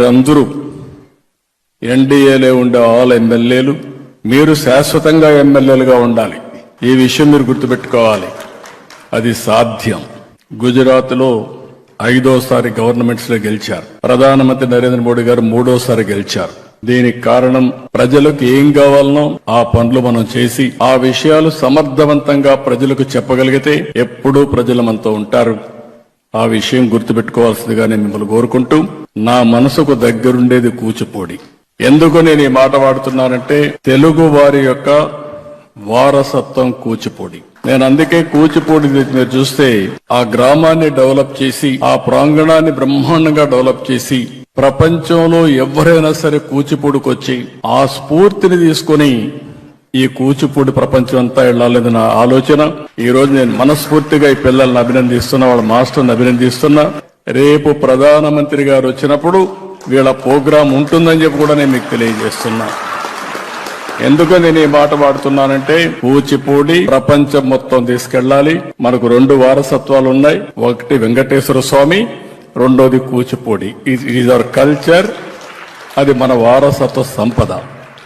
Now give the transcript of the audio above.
మీరందరూ ఎన్డీఏలో ఉండే ఆల్ ఎమ్మెల్యేలు మీరు శాశ్వతంగా ఎమ్మెల్యేలుగా ఉండాలి. ఈ విషయం మీరు గుర్తుపెట్టుకోవాలి. అది సాధ్యం. గుజరాత్లో 5వ గవర్నమెంట్స్ లో గెలిచారు. ప్రధానమంత్రి నరేంద్ర మోడీ గారు 3వ గెలిచారు. దీనికి కారణం ప్రజలకు ఏం కావాలనో ఆ పనులు మనం చేసి ఆ విషయాలు సమర్థవంతంగా ప్రజలకు చెప్పగలిగితే ఎప్పుడూ ప్రజలు మనతో ఉంటారు. ఆ విషయం గుర్తుపెట్టుకోవాల్సిందిగా నేను మిమ్మల్ని కోరుకుంటూ, నా మనసుకు దగ్గరుండేది కూచిపూడి. ఎందుకు నేను ఈ మాట వాడుతున్నానంటే తెలుగు వారి యొక్క వారసత్వం కూచిపూడి. నేను అందుకే కూచిపూడి మీరు చూస్తే ఆ గ్రామాన్ని డెవలప్ చేసి ఆ ప్రాంగణాన్ని బ్రహ్మాండంగా డెవలప్ చేసి ప్రపంచంలో ఎవరైనా సరే కూచిపూడికి వచ్చి ఆ స్ఫూర్తిని తీసుకుని ఈ కూచిపూడి ప్రపంచం అంతా వెళ్లాలని నా ఆలోచన. ఈ రోజు నేను మనస్ఫూర్తిగా ఈ పిల్లల్ని అభినందిస్తున్నా, వాళ్ళ మాస్టర్ని అభినందిస్తున్నా. రేపు ప్రధానమంత్రి గారు వచ్చినప్పుడు వీళ్ళ ప్రోగ్రాం ఉంటుందని చెప్పి కూడా నేను మీకు తెలియజేస్తున్నా. ఎందుకు నేను ఈ మాట వాడుతున్నానంటే కూచిపూడి ప్రపంచం మొత్తం తీసుకెళ్లాలి. మనకు 2 వారసత్వాలు ఉన్నాయి. ఒకటి వెంకటేశ్వర స్వామి, రెండోది కూచిపూడి. Is our culture. అది మన వారసత్వ సంపద.